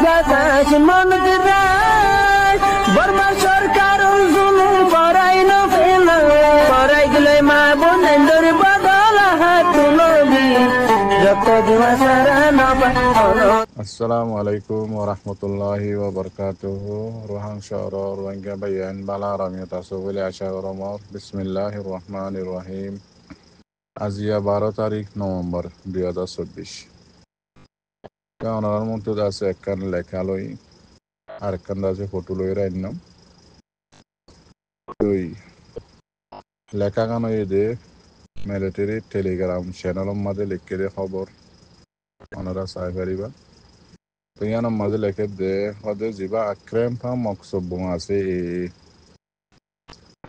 বাতাস মন দিরাই বর্মা সরকার জুলুম করাই না ফেলা করাই গেলে মা বোনেদের বদল হাত তুলবি যত দিবা সারা না পাহলো। Assalamu alaikum warahmatullahi wabarakatuh. Rohang Shara Rohingya Bayan Bala Ramya Tasawili Asharamor Bismillahirrahmanirrahim. Azia 12 তারিখ নভেম্বর 2024। ওনার মধ্যে আছে একখান লেখা লই আর একখান আছে ফটো লই রাইনাম তুই লেখা গান দে মিলিটারি টেলিগ্রাম চ্যানেলের মাঝে লিখে দে খবর ওনারা চাই পারিবা ইয়ানোর মাঝে লেখে দে হদে যিবা আক্রেম্পা মকসব আছে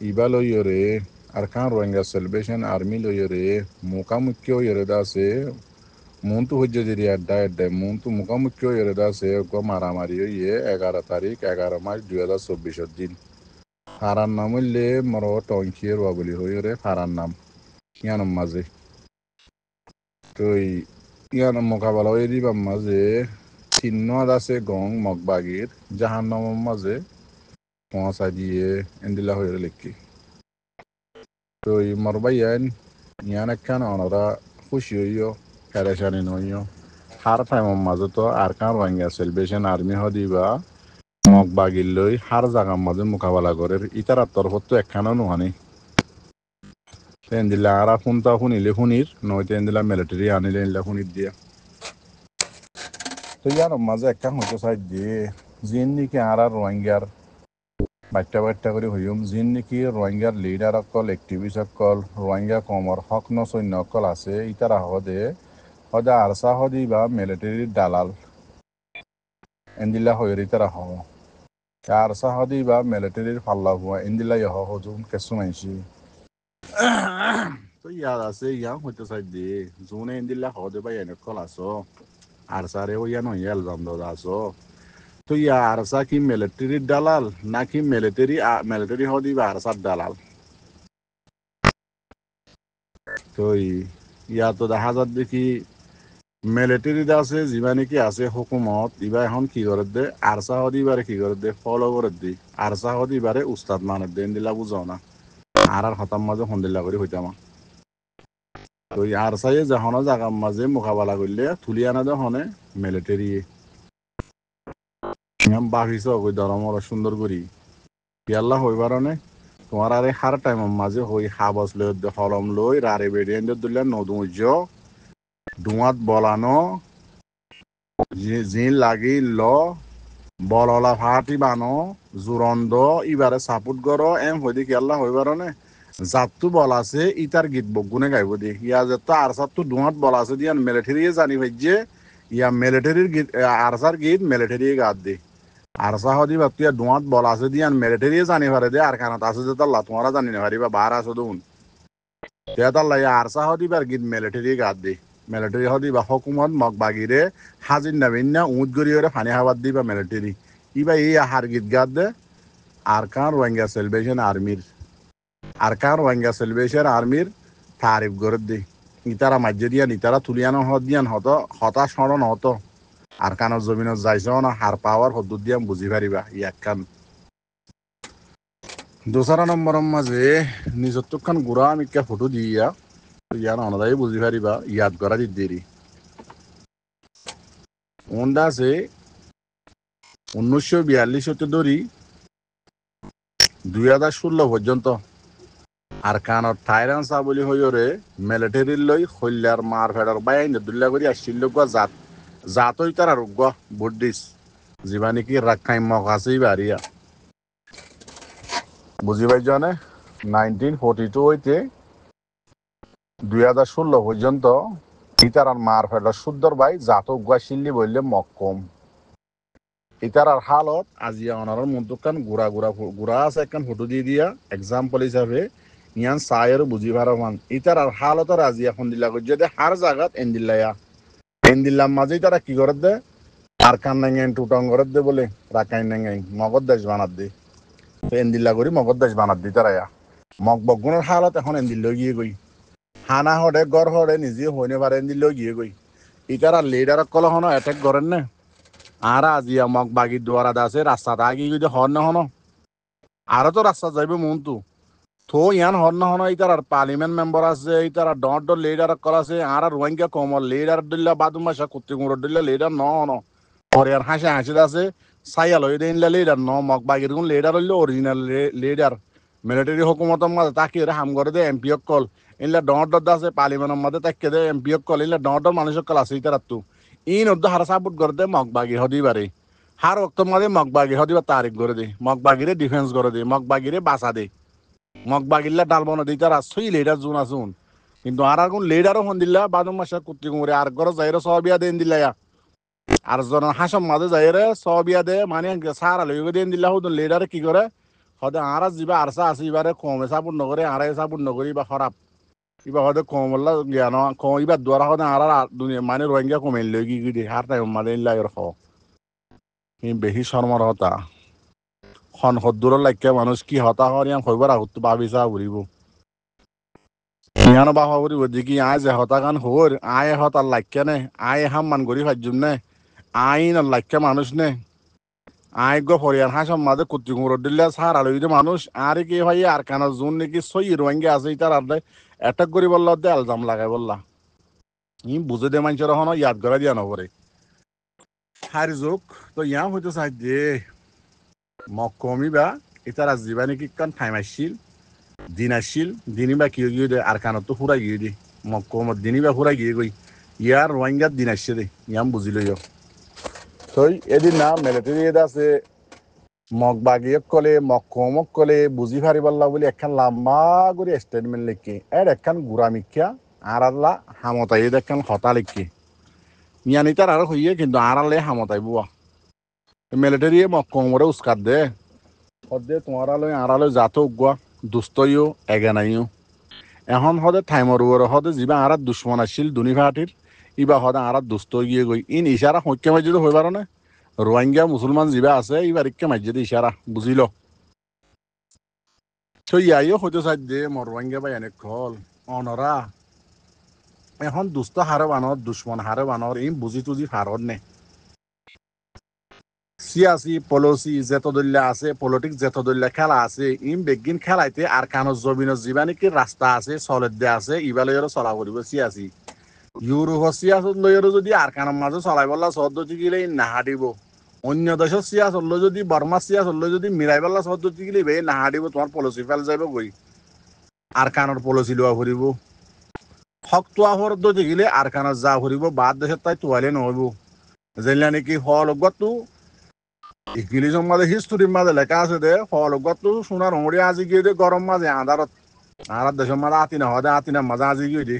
ইবা লইরে আর কান রোহিঙ্গা সেলিব্রেশন আর্মি লইরে মুখামুখি হইরে আছে মনতু হজ্জে যদি আড্ডা মনতু মুখামুখি হইরে আছে মারামারি হইয়ে 11 তারিখ 11 মার্চ 2024 দিন ফারার নাম হইলে মর টঙ্কিয়ে রোয়া বলি হইরে ফারার নাম ইয়ানোর মাঝে তো ইয়ানোর মোকাবেলা হয়ে দিবার মাঝে চিহ্ন আছে গং মগবাগির জাহান নামের মাঝে পৌঁছা দিয়ে এন্দিলা হয়ে লিখি তো মরবাইয়ান ইয়ান একখান ওনারা খুশি হইও পেরেশানি নইও হার টাইমের মাঝে তো আর কান রোহিঙ্গা সেলিব্রেশন আর্মি হদিবা মগবাগির লই হার জায়গার মাঝে মোকাবেলা করে ইতার তরফত তো একখানও নোহানি এন্দিলা আর শুনতা শুনিলে শুনির নয়তো এন্দিলা মিলিটারি আনিলে এন্দিলা শুনির দিয়া তো ইয়ার মাঝে একটা হয়তো চাই দিয়ে যিন নাকি আর রোহিঙ্গার বাচ্চা করে হইম যিন নাকি রোহিঙ্গার লিডার অকল এক্টিভিস্ট অকল রোহিঙ্গা কমর হক ন সৈন্য অকল আছে ইতারা হদে আরসা হদি বা মিলিটারির দালাল এন্দিলা হইর ইতারা হ আরসা হদি বা মিলিটারির ফাল্লা হুয়া এন্দিলা ইহ হজুম কেসু মাইছি তো ইয়ার আছে ইয়া হয়তো চাই দিয়ে যোনে এন্দিলা হদে বা এনেকল আছো আরসারে ওইয়া নয় এলজাম দাদা আছো তো ইয়া আরসা কি মিলিটারির দালাল নাকি মিলিটারি হদি বা আরসার দালাল তো ইয়া তো দেখা যাত দেখি মিলিটারিতে আছে যিবা নাকি আছে হুকুমত ইবা এখন কি করে দে আরসা হদিবারে কি করে দে ফলো করে দি আরসা হদিবারে উস্তাদ মানে দেন দিলা বুঝাও না আর হতাম মাঝে সন্দিল্লা করে হইতাম তো আরসাই যখন জায়গার মাঝে মোকাবেলা করলে তুলি আনা যখন মিলিটারি বাহিছ ওই ধরমর সুন্দর করি ইয়াল্লা হইবারনে তোমার আরে হার টাইমের মাঝে হই হাবস লই হলম লই রারে বেড়িয়ে দিলে নদুজ ডুয়াত বলানো জিন লাগি ল বললা ফাটি বানো জুরন্দ ইবারে সাপোর্ট করো এম হইদি ইয়াল্লা হইবারনে জাতু বল আছে ইতার গীত বগুনে গাইব দি ইয়া যত আরসাত ডুয়াত বল আছে দিয়ান মিলিটারি জানি ভাইজে ইয়া মিলিটারির গীত আরসার গীত মিলিটারি গাত দি আরসা হদি বা তুই ডুয়াত বল আছে দিয়ান মিলিটারি জানি পারে দে আর কানাত আছে যে তাল্লা তোমারা জানি না পারিবা বার আছে দুন তে তাল্লা ইয়া আরসা হদি বার গীত মিলিটারি গাত দি মিলিটারি হদি বা হুকুমত মগ বাগিরে হাজির নাবিন না উঁত গড়িয়ে ফানি হাবাদ দিবা মিলিটারি ইবা এই হার গীত গাত দে আর কান রোহিঙ্গা সেলিব্রেশন আর্মির তারিফ করে দি ইতারা মাঝে দিয়ান ইতারা তুলিয়ানো হত দিয়ান হত হতাশ স্মরণ হতো আর কানের জমিনত যাইছ না হার পাওয়ার হদ্দুর দিয়াম বুঝি পারিবা ইয়াক কান দোসরা নম্বরের মাঝে নিজত খান গুড়া আমি ফটো দিয়া ইয়ান অনদাই বুঝি পারিবা ইয়াদ করা দি দেরি ওন্দা আছে 1942 ধরি 2016 পর্যন্ত আর কানত থাইরান সাবলি হইরে মিলিটারির লই হইলার মার ফেডার বাইন দুল্লা করি আসছিল জাতই তার আরোগ্য বুদ্ধিস যিবা নাকি রাখাই মগ আছে বাড়িয়া বুঝি পাই জানে 1942 হইতে 2016 পর্যন্ত ইতার আর মার ফেডার সুন্দর বাই জাত গুয়াশিল্লি বললে মক্কম ইতার আর হালত আজিয়া অনার মন্তকান গুড়া আছে একখান ফটো দিয়ে দিয়া এক্সাম্পল হিসাবে ইয়ান সায়ের বুঝি ভারমান ইতার আর হালতর আজি এখন দিলা যদি হার জায়গাত এন্দিল্লার মাঝেই তারা কি করে দে আর কান নাঙ্গাইন টুটং করে দে বলে রাখাইন নাঙ্গাইন মগজ দেশ বানাত দে তো এন্দিল্লা করি মগজ দেশ বানাত দি তারা মগ বগুনের হালত এখন এন্দিল্ল গিয়ে গই হানা হরে গড় হরে নিজে হইনে পারে এন্দিল্ল গিয়ে গই ইতার আর লিডার কল হন অ্যাটাক করেন না আর আজিয়া মগ বাগির দোয়ারা আছে রাস্তাটা আগে যদি হর না হন আরো তো রাস্তা যাইবে মনতু তো ইয়ান হর না হন ইতার আর পার্লিমেন্ট মেম্বার আছে ইতার আর ডট ডট লিডার কল আছে আর রোহিঙ্গা কমল লিডার দিল্লা বাদুম মাসা কুত্তি কুমড় দিল্লা লিডার ন হন পরে আর হাসে হাসি আছে সাইয়াল হয়ে দিন লিডার ন মগ বাগির কোন লিডার হইলো অরিজিনাল লিডার মিলিটারি হুকুমতের মাঝে তাকে হাম করে দে MP call in-law dot dot আছে পার্লিমেন্টের মাঝে তাকে দে MP call in-law dot dot মানুষ কল আছে ইতার তু ইন অদ্দ হারা সাপোর্ট করে দে মগ বাগি হদি বারে হার ওক্তর মাঝে মগ বাগি হদি বা তারিখ করে দে মগ বাগিরে ডিফেন্স করে দে মগ বাগিরে বাঁচা দে মগ বাগিল্লা ডালবন দি তার আসই লিডার জুন আসুন কিন্তু আর কোন লিডারও হন দিল্লা বাদম মাসা কুত্তি কুমরে আর ঘর যাইরে সবিয়া দেন দিল্লা আর জন হাসম মাঝে যাইরে সবিয়া দে মানে সারা লইগে দেন দিল্লা হুদন লিডারে কি করে হদে আরা যাবা আরসা আসি এবারে কমে সাপোর্ট নকরে আরাই সাপোর্ট নকরি বা খারাপ ইবা হদে কমল্লা জ্ঞান কম ইবা দ্বারা হদে আর দুনিয়া মানে রোহিঙ্গা কমেল লই কি দি হার টাইম মাদে লাই রখ বেশি শর্মর হতা খন সদ্দুর লাইকে মানুষ কি হতা হর ইয়ান কইবার আগত ভাবিছা ঘুরিব ইয়ানো বাহা ঘুরিব দেখি আয় যে হতা গান হর আয় হতার লাইকে নে আয় হাম মান গরি ফাজুম নে আইন লাইকে মানুষ নে আয় গো ফরিয়ান হাসম মাঝে কুত্তি কুমড় দিল্লা সার আলোকিত মানুষ আর কি ভাই আর কেন জুন নাকি সই রোহিঙ্গা আছে তার আর অ্যাটাক করি বললা দে আলজাম লাগাই বললা ই বুঝে দে মানুষের হন ইয়াদ করা দিয়া নপরে হার যোগ তো ইয়া হইতে চাই যে মক কমিবা এটার জীবা নাকি কান টাইম আসছিল দিন আসছিল দিনই বা কিয় গিয়ে দে আর কানত তো ফুরাই গিয়ে দে মক কমত দিনই বা ফুরাই গিয়ে গই ইয়ার রোহিঙ্গার দিন আসছে দে ইয়াম বুঝিল তো এদিন না মিলিটারি এদ আছে মগ বাগিয়ক কলে মগ কমক কলে বুঝি ফারি পাল্লা বলে একখান লম্বা করে স্টেটমেন্ট লিখি এর একখান গুড়া মিখ্যা আর আল্লাহ হামতাই একখান হতা লিখি ইয়ানি তার আর হইয়ে কিন্তু আর আল্লাহ হামতাই বুয়া মিলিটারি মগ কমরে উস্কার দে হদে তোমার আলোয় আর আলোয় যাতো উগুয়া দুস্তইও এগানাইও এখন হদে টাইমর ওর হদে যিবা আর দুশ্মন আসছিল দুনি ভাটির ইবা হদে আর দুস্ত গিয়ে গই ইন ইশারা সক্ষে মাঝে হয়ে পারো না রোহিঙ্গা মুসলমান যিবা আছে এইবার ইকে মাঝে ইশারা বুঝিল তো ইয়াইও হইতে চাই দে মর রোহিঙ্গা বাই এনে কল অনরা এখন দুস্থ হারে বানর দুশ্মন হারে বানর ইম বুঝি তুজি হারত নে সিয়াসি পলিসি যেত দল্যা আছে পলিটিক্স যেত দল্যা খেলা আছে ইম বেগিন খেলাইতে আর কানত জবিনত যিবা নাকি রাস্তা আছে চলের দে আছে ইবালৈর চলা কৰিব সিয়াসি ইউরোপ সিয়াসত লইরও যদি আর কানের মাঝে চলাই বললা পদ্ধতি গিলে নাহা দিব অন্য দেশের সিয়াসত লই যদি বর্মা সিয়াসত লই যদি মিলাই বললা পদ্ধতি গিলে বে নাহা দিব তোমার পলিসি ফেল যাইব গই আর কানের পলিসি লোৱা ফুরিব হক তোয়া পদ্ধতি গিলে আর কানত যা ফুরিব বাদ দেশের তাই তোয়ালে নহব যেলা নাকি হলগতু ইংলিশের মাঝে হিস্টোরির মাঝে লেখা আছে দে হলগতু সোনার হমরি আজি গিয়ে দে গরম মাঝে আধারত আর দেশের মাঝে আতিনা হদে আতিনার মাঝে আজি গিয়ে দে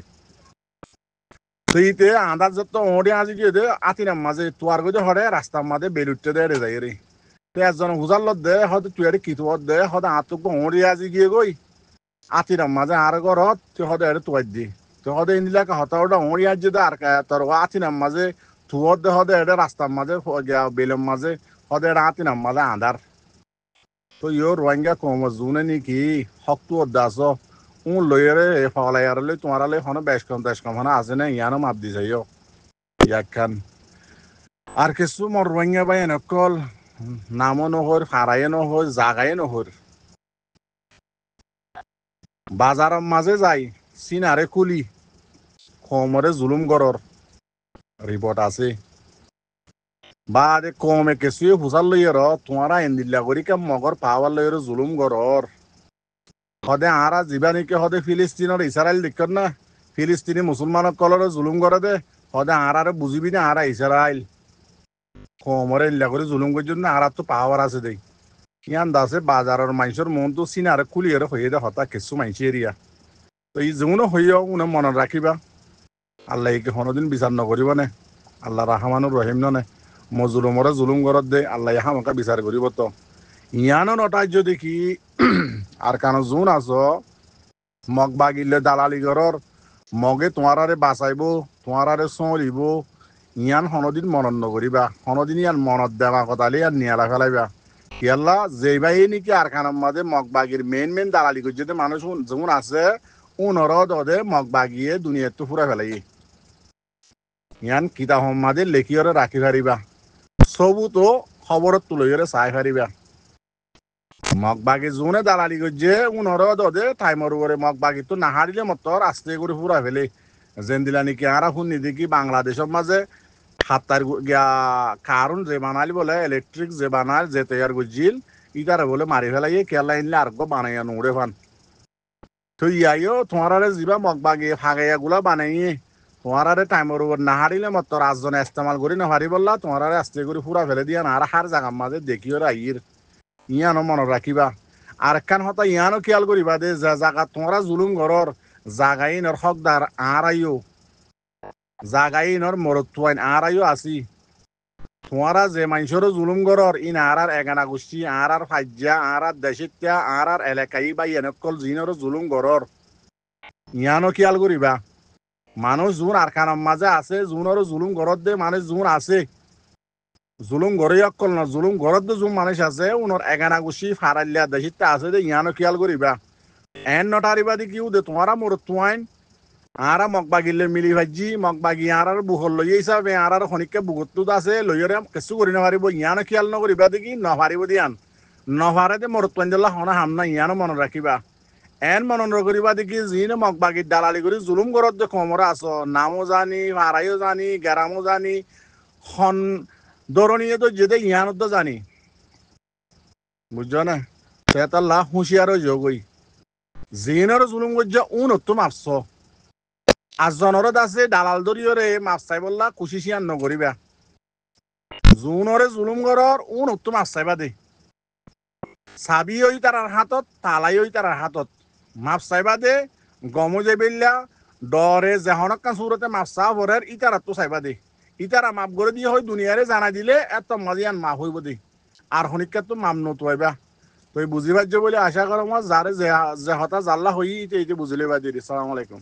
সেইতে আন্দাজ যত ওড়ে আজি গিয়ে দে আতিনার মাঝে তোয়ার গজে হরে রাস্তার মাঝে বেলুটতে দে রে যাই রে তো একজন হুজাল্লত দে হয়তো তুই আর কিতুয়ার দে হয়তো আতুক ওড়ে আজি গিয়ে গই আতিনার মাঝে আর ঘরত তুই হয়তো এর তোয়ার দি তুই হয়তো ইন্দিলাকে হতা ওটা ওড়ে আজি দে আর তোর আতিনার মাঝে তুয়ার দে হয়তো এটা রাস্তার মাঝে বেলের মাঝে হয়তো এটা আতিনার মাঝে আধার তো ইয়ো রোহিঙ্গা কম জুনে নাকি হক তুয়ার দাস লইরে ফলাই আর লই তোমার লই হন বেশ কম দেশ কম হন আছে না ইয়ানো মাপ দি যাইও ইয়াখান আর কিছু মর রোহিঙ্গা বাই নকল নামও নহর ফারাইও নহর জাগাই নহর বাজারের মাঝে যাই সিনারে কুলি কমরে জুলুম গরর রিপোর্ট আছে বা কমে কিছুয়ে হুসার লইয়ের তোমারা এন্দিল্লা করি কে মগর পাওয়ার লইয়ের জুলুম গরর হদে আরা যিবা নাকি হদে ফিলিস্তিনের ইসরায়েল দিক্কর না ফিলিস্তিনি মুসলমানক কলরে জুলুম করে দে হদে আরারে বুঝিবি না আরা ইসরায়েল কমরে ইল্লা করে জুলুম করছেন না আরার তো পাওয়ার আছে দেই ইয়ান দাসে বাজারের মানুষের মন তো সিনারে কুলিয়ে হয়ে দে হতা কিছু মানুষ এরিয়া তো ই যেমনও হইও উনে মনত রাখিবা আল্লাহ একে কোনোদিন বিচার নকরিব নে আল্লাহ রাহমানুর রহিম নে মজুলুমরে জুলুম করত দে আল্লাহ হামকা বিচার করিব তো ইয়ানো নটার্য দেখি আর কানো জোন আছো মগ বাগিলে দালালি ঘরর মগে তোমারে বাঁচাইব তোমারে চলিব ইয়ান হনদিন মনত নকরিবা হনদিন ইয়ান মনত দেওয়া কথালে ইয়ান নিয়ালা ফেলাইবা ইয়াল্লা যেবাই নাকি আর কানের মাঝে মগ বাগির মেন দালালি করছে মানুষ যেমন আছে উনর দে মগ বাগিয়ে দুনিয়াতে ফুরা ফেলাই ইয়ান কিতাব মাঝে লেখিয়রে রাখি পারিবা সবুতো খবরত তুলে চাই পারিবা মগবাগি জোনে দালালি করছে উনর দে টাইমর উপরে মগবাগি তো নাহারিলে মতর আস্তে করে পুরা ফেলে যেন দিলা নাকি আর শুনি দেখি বাংলাদেশের মাঝে হাত্তার কারণ যে বানালি বলে ইলেকট্রিক যে বানাল যে তৈয়ার করছিল ইটারে বলে মারি ফেলাইয়ে কেলা ইনলে আর বানাইয়া নোড়ে ফান তো ইয়াইও তোমার যা মগবাগি ফাগাইয়া গুলা বানাইয়ে তোমার টাইমর উপর নাহারিলে মতর আজজনে ইস্তেমাল করি না হারি বললা তোমার আস্তে করে পুরা ফেলে দিয়া না আর হার জাগার মাঝে দেখিও রাইয়ের ইয়ানো মনে রাখিবা আর একখান হতা ইয়ানো খেয়াল করিবা দে যে জাগা তোমরা জুলুম ঘরর জাগাইনর হকদার আড়াইও জাগাইনর মরতুয়াইন আড়াইও আসি তোমরা যে মানুষেরও জুলুম ঘরর ইন আর এগানা গোষ্ঠী আর ফাজ্যা আর দেশিত্যা আর এলাকাই বা এনেকল জিনর জুলুম ঘরর ইয়ানো খেয়াল করিবা মানুষ জুন আর খানার মাঝে আছে জুনর জুলুম ঘরত দে মানুষ জুন আছে জুলুম গড়ে অকল না জুলুম গড়ত জুম মানুষ আছে উনর এগানা গুছি ফারাইলিয়া দেশিতে আছে দে ইয়ানো খেয়াল করিবা এন নটারিবা দি কিউ দে তোমারা মোর তুয়াইন আরা মগবাগিলে মিলি ভাজি মগবাগি আর বুহল লই হিসাবে আর খনিককে বুগত আছে লইরে কিছু করি না পারিব ইয়ানো খেয়াল নকরিবা দেখি নপারিব দিয়ান নপারে দে মোর তুয়াইন দিলা হনা হামনা ইয়ানো মনে রাখিবা এন মনন করিবা দেখি যিনে মগবাগির দালালি করি জুলুম গড়ত দে কমরা আছো নামও জানি ভাড়াইও জানি গেরামও জানি খন ধরনীয় তো যেতে ইয়ানত তো জানি বুঝছো না সেটা লাভ হুঁশিয়ার যোগই জিনের জুলুম গজ্জা উন মাপছ আজজনের আছে দালাল দরিয়রে মাপ চাই বললা খুশি শিয়ান নকরিবা জুনরে জুলুম গরর মাপ চাইবা দে চাবি ওই তার হাতত তালাই ওই তার হাতত মাপ চাইবা দে গমো যে বেললা ডরে যেহনকা সুরতে মাপ চা ভরের ইতারাত তো চাইবা দে ইতারা মাপ করে দিয়ে হয় দুনিয়ারে জানা দিলে এত মাজিয়ান মাপ হইব দে আর হনিকা তো মাপ নতুয়াইবা তুই বুঝি পারছো বলে আশা করো যারে যে হতা জাল্লা হই বুঝলে বা দিদি সালাম আলাইকুম